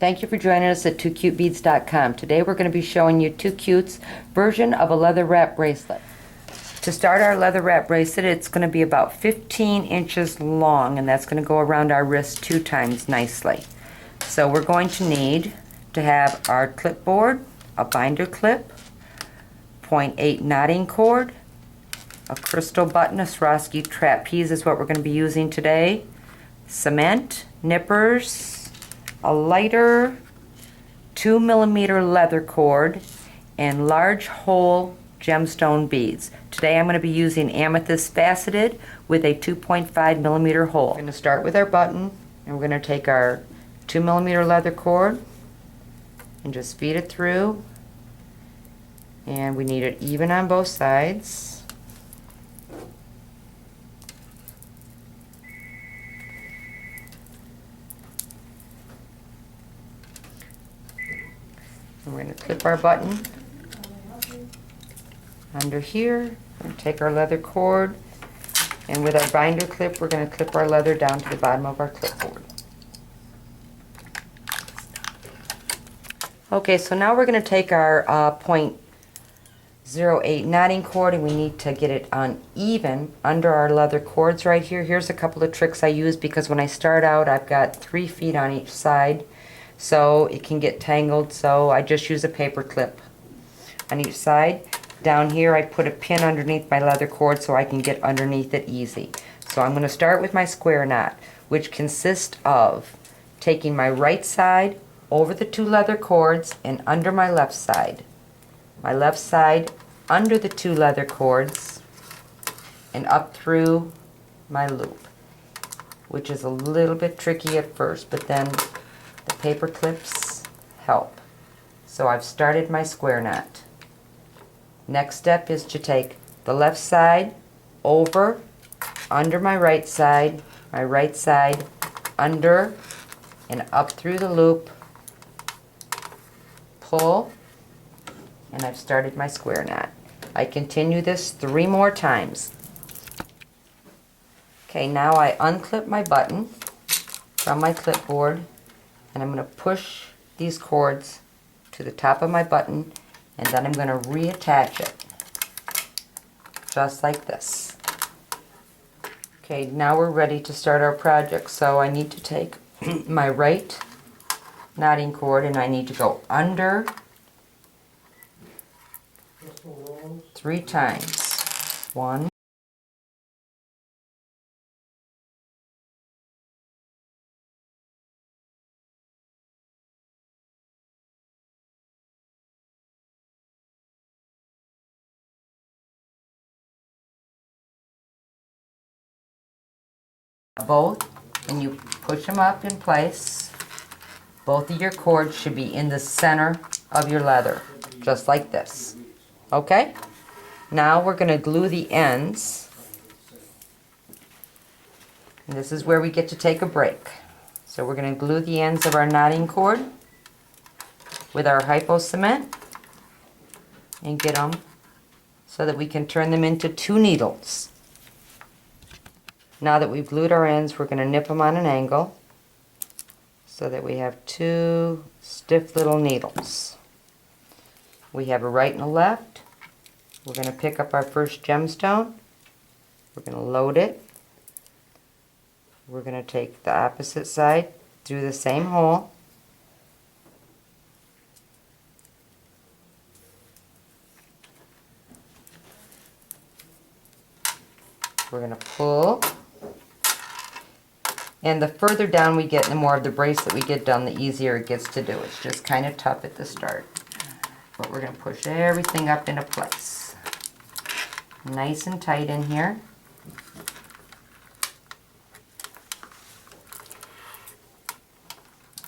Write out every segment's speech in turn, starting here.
Thank you for joining us at 2cutebeads.com. Today we're going to be showing you 2Cute's version of a leather wrap bracelet. To start our leather wrap bracelet, it's going to be about 15 inches long, and that's going to go around our wrist 2 times nicely. So we're going to need to have our clipboard, a binder clip, 0.8 knotting cord, a crystal button, a Swarovski trapeze is what we're going to be using today, cement, nippers, a lighter, 2mm leather cord, and large hole gemstone beads. Today I'm going to be using amethyst faceted with a 2.5mm hole. We're going to start with our button, and we're going to take our 2mm leather cord and just feed it through, and we need it even on both sides. And we're going to clip our button under here. We're going to take our leather cord, and with our binder clip we're going to clip our leather down to the bottom of our clipboard. Okay, so now we're going to take our 0.08 knotting cord, and we need to get it on even under our leather cords right here. Here's a couple of tricks I use, because when I start out I've got 3 feet on each side, so it can get tangled, so I just use a paper clip on each side. Down here I put a pin underneath my leather cord so I can get underneath it easy. So I'm going to start with my square knot, which consists of taking my right side over the 2 leather cords and under my left side under the 2 leather cords, and up through my loop, which is a little bit tricky at first, but then the paper clips help. So I've started my square knot. Next step is to take the left side over, under my right side, under, and up through the loop, pull, and I've started my square knot. I continue this 3 more times. Okay, now I unclip my button from my clipboard, and I'm going to push these cords to the top of my button, and then I'm going to reattach it just like this. Okay, now we're ready to start our project. So I need to take my right knotting cord, and I need to go under 3 times. 1, both, and you push them up in place. Both of your cords should be in the center of your leather, just like this. Okay? Now we're going to glue the ends, and this is where we get to take a break. So we're going to glue the ends of our knotting cord with our hypo cement and get them so that we can turn them into 2 needles. Now that we've glued our ends, we're going to nip them on an angle so that we have 2 stiff little needles. We have a right and a left. We're going to pick up our first gemstone. We're going to load it. We're going to take the opposite side through the same hole. We're going to pull. And the further down we get, the more of the bracelet we get done, the easier it gets to do. It's just kind of tough at the start. But we're going to push everything up into place. Nice and tight in here.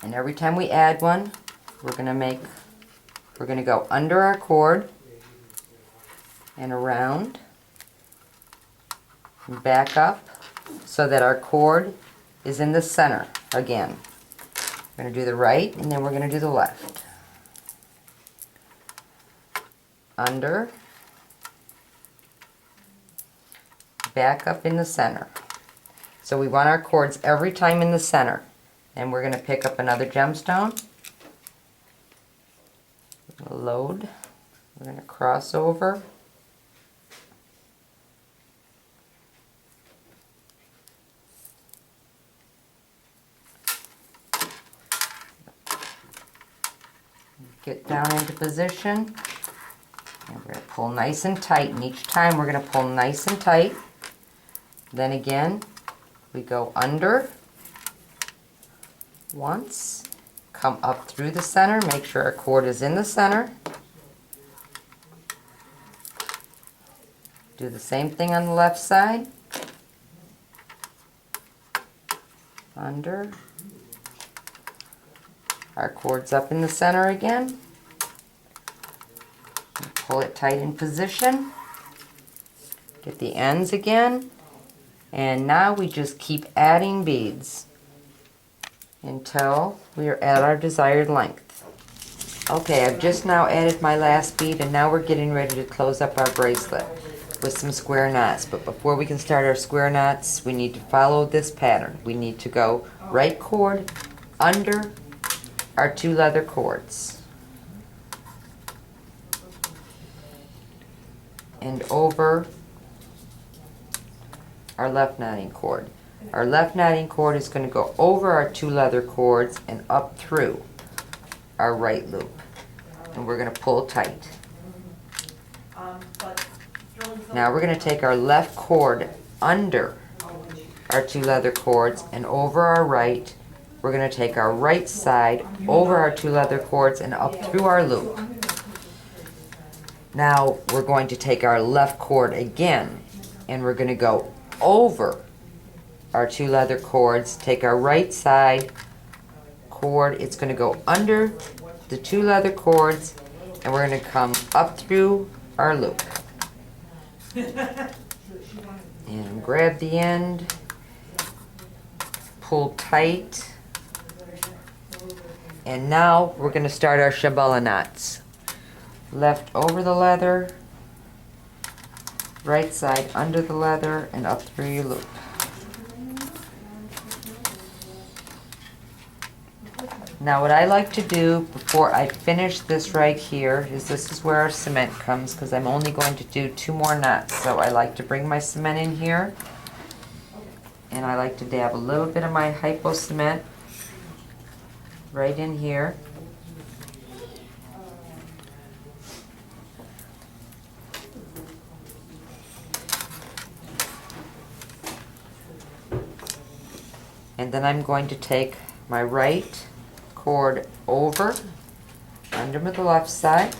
And every time we add one, we're going to go under our cord and around and back up so that our cord is in the center again. We're going to do the right, and then we're going to do the left. Under, back up in the center. So we want our cords every time in the center. And we're going to pick up another gemstone Load. We're going to cross over. Get down into position. And we're going to pull nice and tight. And each time we're going to pull nice and tight. Then again, we go under once. Come up through the center. Make sure our cord is in the center. Do the same thing on the left side. Under. Our cord's up in the center again. Pull it tight in position. Get the ends again. And now we just keep adding beads until we are at our desired length. Okay, I've just now added my last bead, and now we're getting ready to close up our bracelet with some square knots. But before we can start our square knots, we need to follow this pattern. We need to go right cord under our 2 leather cords and over our left knotting cord. Our left knotting cord is going to go over our 2 leather cords and up through our right loop, and we're going to pull tight. Now we're going to take our left cord under our 2 leather cords and over our right. We're going to take our right side over our 2 leather cords and up through our loop. Now we're going to take our left cord again, and we're going to go over our 2 leather cords, take our right side cord, it's going to go under the 2 leather cords, and we're going to come up through our loop. And grab the end, pull tight, and now we're going to start our shambala knots. Left over the leather, right side under the leather, and up through your loop. Now what I like to do before I finish this right here is, this is where our cement comes, because I'm only going to do 2 more knots. So I like to bring my cement in here, and I like to dab a little bit of my hypo cement right in here. And then I'm going to take my right cord over, under the left side,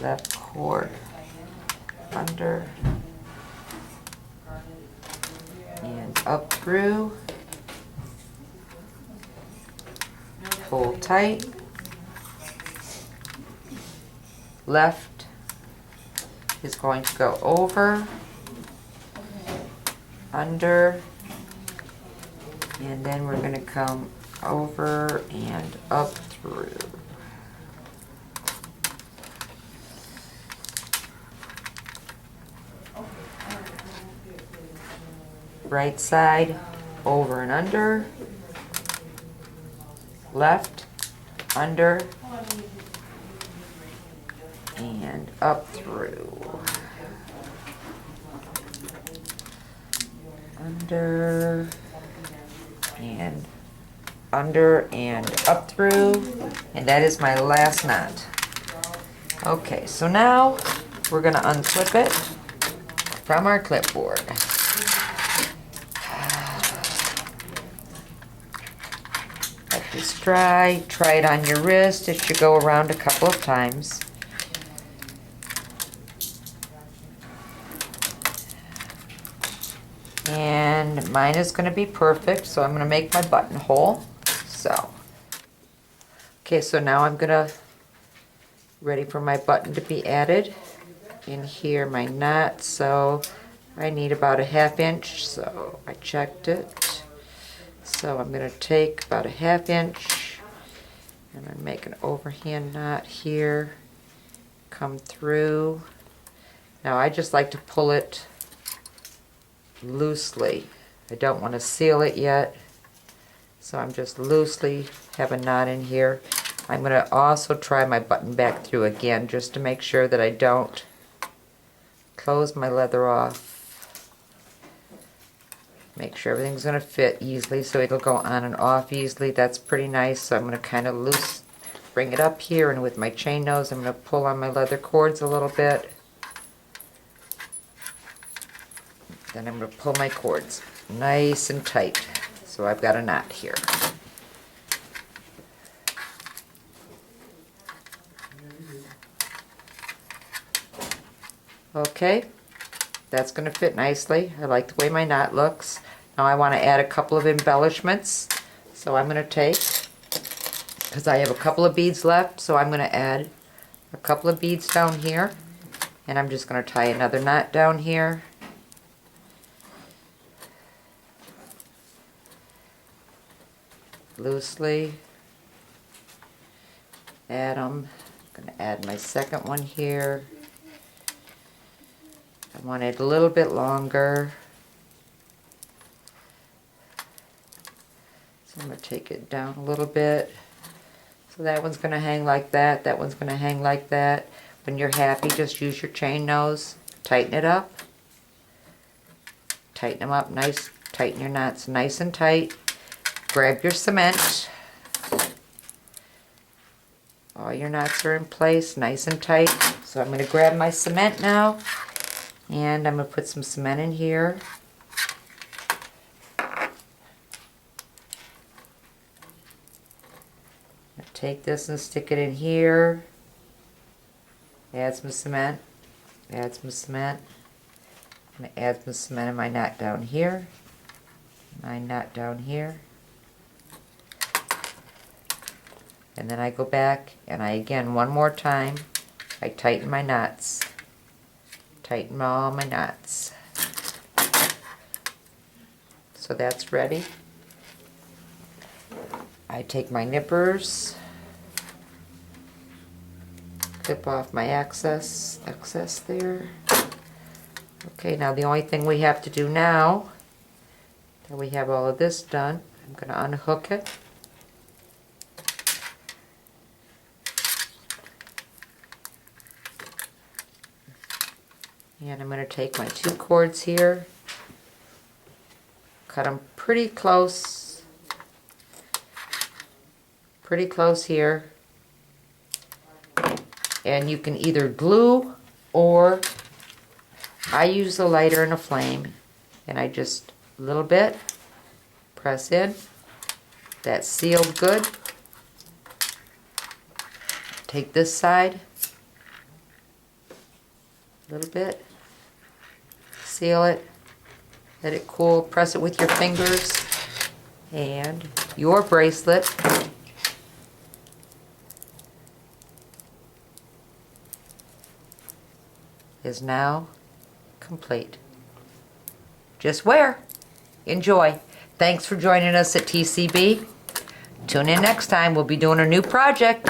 left cord under, and up through, pull tight, left is going to go over, under, and then we're going to come over and up through. Right side, over and under, left, under, and up through. Under, and under, and up through, and that is my last knot. Okay, so now we're going to unclip it from our clipboard. Let this dry. Try it on your wrist. It should go around a couple of times. And mine is going to be perfect, so I'm going to make my buttonhole. Okay, so now I'm going to, ready for my button to be added. In here, my knot, so I need about a 1/2 inch, so I checked it. So I'm going to take about a 1/2 inch, and I make an overhand knot here, come through. Now I just like to pull it loosely. I don't want to seal it yet, so I'm just loosely have a knot in here. I'm going to also try my button back through again just to make sure that I don't close my leather off. Make sure everything's going to fit easily so it'll go on and off easily. That's pretty nice. So I'm going to kind of bring it up here, and with my chain nose I'm going to pull on my leather cords a little bit. Then I'm going to pull my cords nice and tight so I've got a knot here. Okay, that's going to fit nicely. I like the way my knot looks. Now I want to add a couple of embellishments. So I'm going to take, because I have a couple of beads left, so I'm going to add a couple of beads down here. And I'm just going to tie another knot down here. Loosely. Add them. I'm going to add my second one here. I want it a little bit longer. So I'm going to take it down a little bit. So that one's going to hang like that. That one's going to hang like that. When you're happy, just use your chain nose. Tighten it up. Tighten them up nice. Tighten your knots nice and tight. Grab your cement. All your knots are in place, nice and tight. So I'm going to grab my cement now. And I'm going to put some cement in here. Take this and stick it in here. Add some cement. Add some cement. I'm going to add some cement in my knot down here. My knot down here. And then I go back and I again one more time I tighten my knots. Tighten all my knots. So that's ready. I take my nippers, clip off my excess there. Okay, now the only thing we have to do now that we have all of this done, I'm going to unhook it. And I'm going to take my two cords here, cut them pretty close here. And you can either glue, or I use a lighter and a flame, and I just a little bit press in. That's sealed good. Take this side, a little bit. Seal it, let it cool, press it with your fingers, and your bracelet is now complete. Just wear. Enjoy. Thanks for joining us at TCB. Tune in next time. We'll be doing a new project.